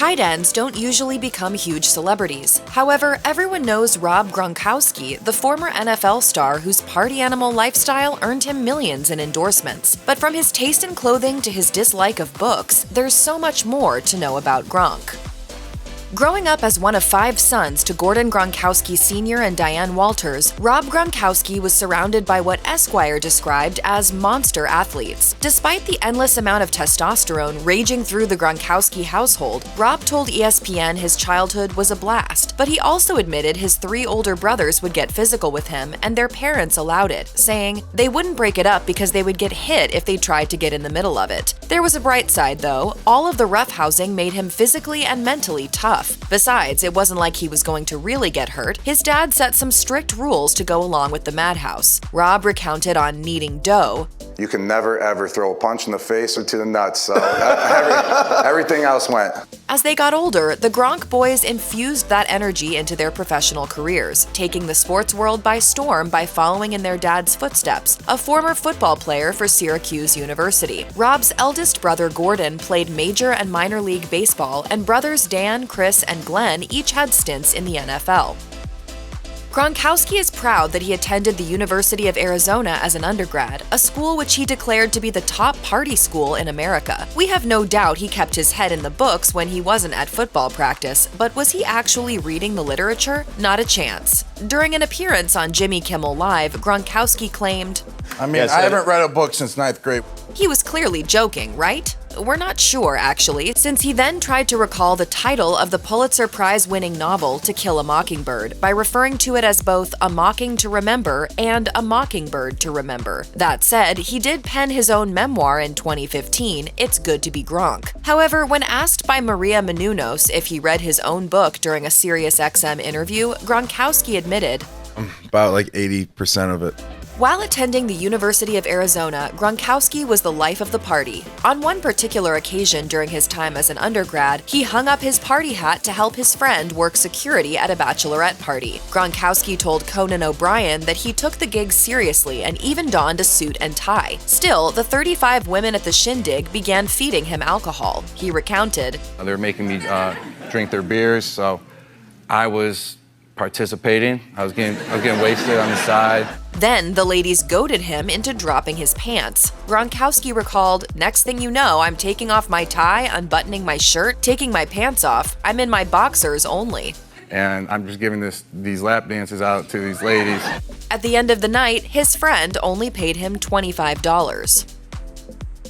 Tight ends don't usually become huge celebrities. However, everyone knows Rob Gronkowski, the former NFL star whose party animal lifestyle earned him millions in endorsements. But from his taste in clothing to his dislike of books, there's so much more to know about Gronk. Growing up as one of 5 sons to Gordon Gronkowski Sr. and Diane Walters, Rob Gronkowski was surrounded by what Esquire described as monster athletes. Despite the endless amount of testosterone raging through the Gronkowski household, Rob told ESPN his childhood was a blast, but he also admitted his 3 older brothers would get physical with him and their parents allowed it, saying they wouldn't break it up because they would get hit if they tried to get in the middle of it. There was a bright side though. All of the roughhousing made him physically and mentally tough. Besides, it wasn't like he was going to really get hurt. His dad set some strict rules to go along with the madhouse. Rob recounted on kneading dough. You can never ever throw a punch in the face or to the nuts, so everything else went. As they got older, the Gronk boys infused that energy into their professional careers, taking the sports world by storm by following in their dad's footsteps, a former football player for Syracuse University. Rob's eldest brother Gordon played major and minor league baseball, and brothers Dan, Chris, and Glenn each had stints in the NFL. Gronkowski is proud that he attended the University of Arizona as an undergrad, a school which he declared to be the top party school in America. We have no doubt he kept his head in the books when he wasn't at football practice, but was he actually reading the literature? Not a chance. During an appearance on Jimmy Kimmel Live, I Gronkowski claimed, I haven't read a book since 9th grade. He was clearly joking, right? We're not sure, actually, since he then tried to recall the title of the Pulitzer Prize-winning novel To Kill a Mockingbird by referring to it as both a mocking to remember and a mockingbird to remember. That said, he did pen his own memoir in 2015, It's Good to Be Gronk. However, when asked by Maria Menounos if he read his own book during a SiriusXM interview, Gronkowski admitted, About 80% of it. While attending the University of Arizona, Gronkowski was the life of the party. On one particular occasion during his time as an undergrad, he hung up his party hat to help his friend work security at a bachelorette party. Gronkowski told Conan O'Brien that he took the gig seriously and even donned a suit and tie. Still, the 35 women at the shindig began feeding him alcohol. He recounted, They were making me drink their beers, so I was participating. I was getting wasted on the side. Then the ladies goaded him into dropping his pants. Gronkowski recalled, next thing you know, I'm taking off my tie, unbuttoning my shirt, taking my pants off. I'm in my boxers only. And I'm just giving these lap dances out to these ladies. At the end of the night, his friend only paid him $25.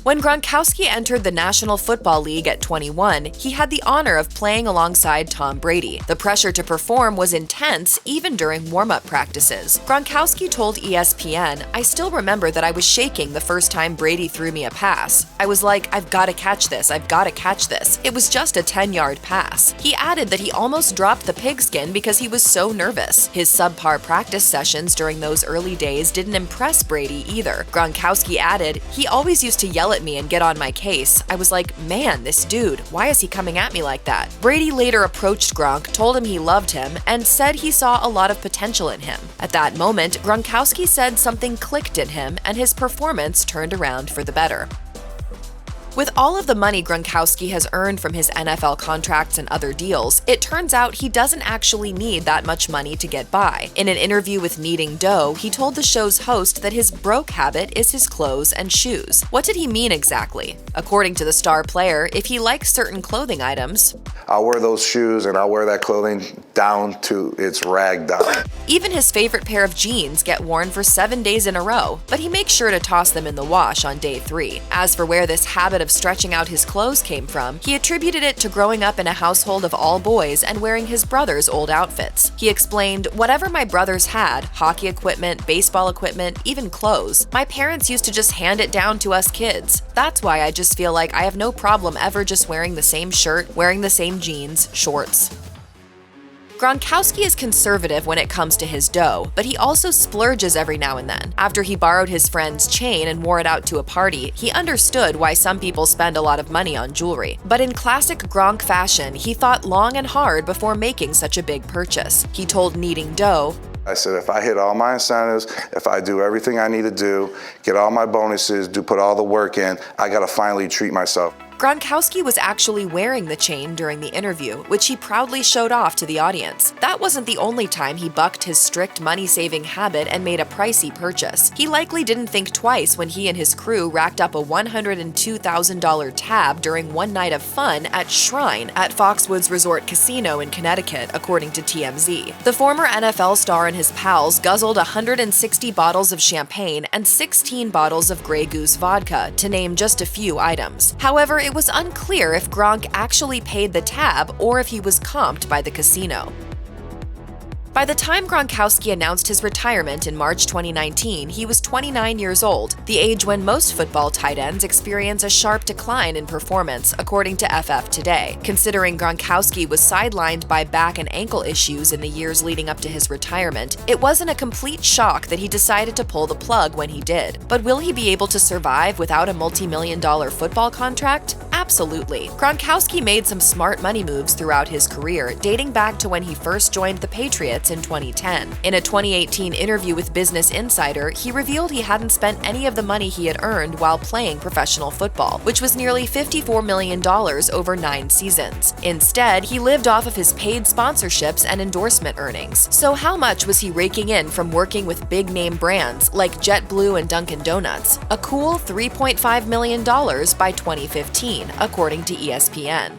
When Gronkowski entered the National Football League at 21, he had the honor of playing alongside Tom Brady. The pressure to perform was intense even during warm-up practices. Gronkowski told ESPN, I still remember that I was shaking the first time Brady threw me a pass. I was like, I've got to catch this, I've got to catch this. It was just a 10-yard pass. He added that he almost dropped the pigskin because he was so nervous. His subpar practice sessions during those early days didn't impress Brady either. Gronkowski added, he always used to yell at me and get on my case. I was like, man, this dude, why is he coming at me like that? Brady later approached Gronk, told him he loved him, and said he saw a lot of potential in him. At that moment, Gronkowski said something clicked in him and his performance turned around for the better. With all of the money Gronkowski has earned from his NFL contracts and other deals, it turns out he doesn't actually need that much money to get by. In an interview with Kneading Dough, he told the show's host that his broke habit is his clothes and shoes. What did he mean exactly? According to the star player, if he likes certain clothing items, I'll wear those shoes and I'll wear that clothing down to its rag down. Even his favorite pair of jeans get worn for 7 days in a row, but he makes sure to toss them in the wash on day 3. As for where this habit of stretching out his clothes came from, he attributed it to growing up in a household of all boys and wearing his brother's old outfits. He explained, whatever my brothers had, hockey equipment, baseball equipment, even clothes, my parents used to just hand it down to us kids. That's why I just feel like I have no problem ever just wearing the same shirt, wearing the same jeans, shorts. Gronkowski is conservative when it comes to his dough, but he also splurges every now and then. After he borrowed his friend's chain and wore it out to a party, he understood why some people spend a lot of money on jewelry. But in classic Gronk fashion, he thought long and hard before making such a big purchase. He told Kneading Dough, I said, if I hit all my incentives, if I do everything I need to do, get all my bonuses, put all the work in, I gotta finally treat myself. Gronkowski was actually wearing the chain during the interview, which he proudly showed off to the audience. That wasn't the only time he bucked his strict money-saving habit and made a pricey purchase. He likely didn't think twice when he and his crew racked up a $102,000 tab during one night of fun at Shrine at Foxwoods Resort Casino in Connecticut, according to TMZ. The former NFL star and his pals guzzled 160 bottles of champagne and 16 bottles of Grey Goose vodka, to name just a few items. However, it was unclear if Gronk actually paid the tab or if he was comped by the casino. By the time Gronkowski announced his retirement in March 2019, he was 29 years old, the age when most football tight ends experience a sharp decline in performance, according to FF Today. Considering Gronkowski was sidelined by back and ankle issues in the years leading up to his retirement, it wasn't a complete shock that he decided to pull the plug when he did. But will he be able to survive without a multi-million-dollar football contract? Absolutely. Gronkowski made some smart money moves throughout his career, dating back to when he first joined the Patriots in 2010. In a 2018 interview with Business Insider, he revealed he hadn't spent any of the money he had earned while playing professional football, which was nearly $54 million over 9 seasons. Instead, he lived off of his paid sponsorships and endorsement earnings. So how much was he raking in from working with big-name brands like JetBlue and Dunkin' Donuts? A cool $3.5 million by 2015, according to ESPN.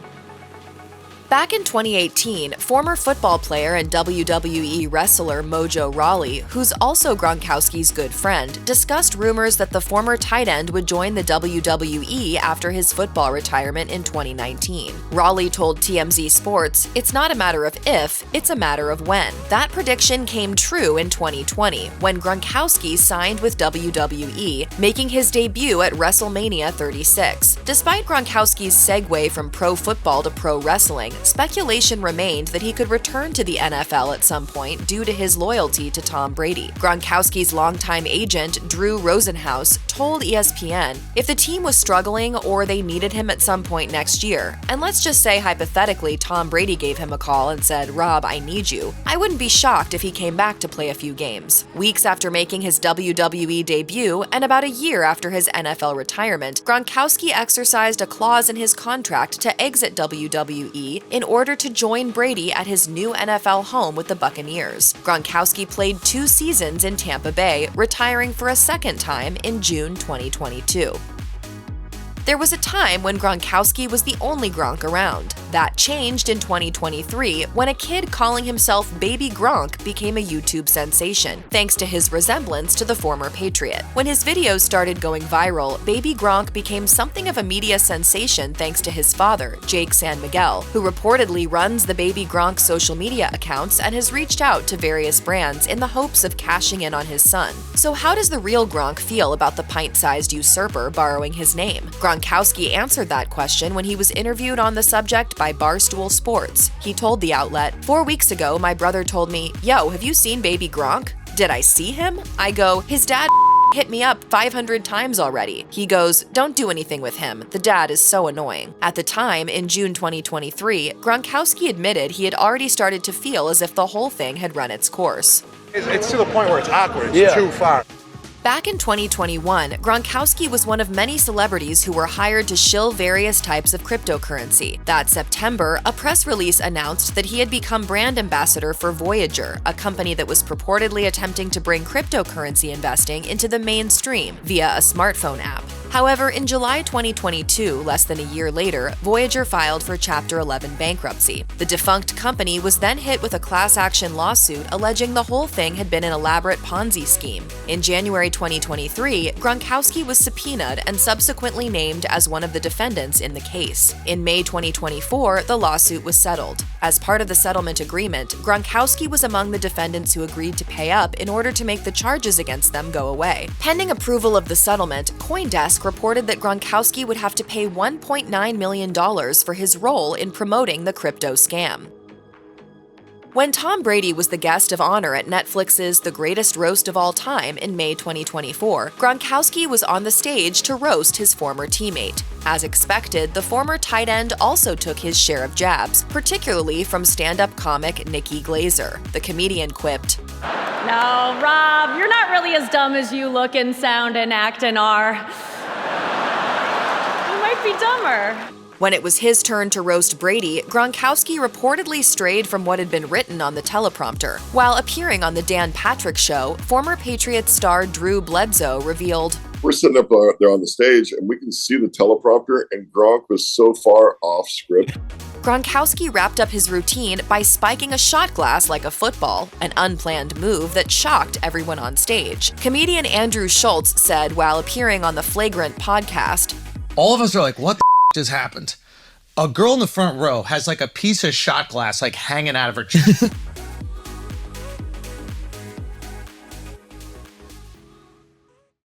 Back in 2018, former football player and WWE wrestler Mojo Rawley, who's also Gronkowski's good friend, discussed rumors that the former tight end would join the WWE after his football retirement in 2019. Rawley told TMZ Sports, "It's not a matter of if, it's a matter of when." That prediction came true in 2020, when Gronkowski signed with WWE, making his debut at WrestleMania 36. Despite Gronkowski's segue from pro football to pro wrestling, speculation remained that he could return to the NFL at some point due to his loyalty to Tom Brady. Gronkowski's longtime agent, Drew Rosenhaus, told ESPN if the team was struggling or they needed him at some point next year, and let's just say hypothetically Tom Brady gave him a call and said, "Rob, I need you," I wouldn't be shocked if he came back to play a few games. Weeks after making his WWE debut, and about a year after his NFL retirement, Gronkowski exercised a clause in his contract to exit WWE in order to join Brady at his new NFL home with the Buccaneers. Gronkowski played 2 seasons in Tampa Bay, retiring for a second time in June 2022. There was a time when Gronkowski was the only Gronk around. That changed in 2023 when a kid calling himself Baby Gronk became a YouTube sensation, thanks to his resemblance to the former Patriot. When his videos started going viral, Baby Gronk became something of a media sensation thanks to his father, Jake San Miguel, who reportedly runs the Baby Gronk social media accounts and has reached out to various brands in the hopes of cashing in on his son. So how does the real Gronk feel about the pint-sized usurper borrowing his name? Gronkowski answered that question when he was interviewed on the subject by Barstool Sports. He told the outlet, "4 weeks ago, my brother told me, 'Yo, have you seen Baby Gronk?' Did I see him? I go, 'His dad hit me up 500 times already.' He goes, 'Don't do anything with him. The dad is so annoying.'" At the time, in June 2023, Gronkowski admitted he had already started to feel as if the whole thing had run its course. It's to the point where it's awkward. It's too far. Back in 2021, Gronkowski was one of many celebrities who were hired to shill various types of cryptocurrency. That September, a press release announced that he had become brand ambassador for Voyager, a company that was purportedly attempting to bring cryptocurrency investing into the mainstream via a smartphone app. However, in July 2022, less than a year later, Voyager filed for Chapter 11 bankruptcy. The defunct company was then hit with a class action lawsuit alleging the whole thing had been an elaborate Ponzi scheme. In January 2023, Gronkowski was subpoenaed and subsequently named as one of the defendants in the case. In May 2024, the lawsuit was settled. As part of the settlement agreement, Gronkowski was among the defendants who agreed to pay up in order to make the charges against them go away. Pending approval of the settlement, CoinDesk reported that Gronkowski would have to pay $1.9 million for his role in promoting the crypto scam. When Tom Brady was the guest of honor at Netflix's The Greatest Roast of All Time in May 2024, Gronkowski was on the stage to roast his former teammate. As expected, the former tight end also took his share of jabs, particularly from stand-up comic Nicki. The comedian quipped, "No, Rob, you're not really as dumb as you look and sound and act and are. You might be dumber." When it was his turn to roast Brady, Gronkowski reportedly strayed from what had been written on the teleprompter. While appearing on the Dan Patrick Show, former Patriots star Drew Bledsoe revealed, "We're sitting up there on the stage, and we can see the teleprompter, and Gronk was so far off script." Gronkowski wrapped up his routine by spiking a shot glass like a football, an unplanned move that shocked everyone on stage. Comedian Andrew Schultz said while appearing on the Flagrant podcast, "All of us are like, what the just happened? A girl in the front row has like a piece of shot glass like hanging out of her chest."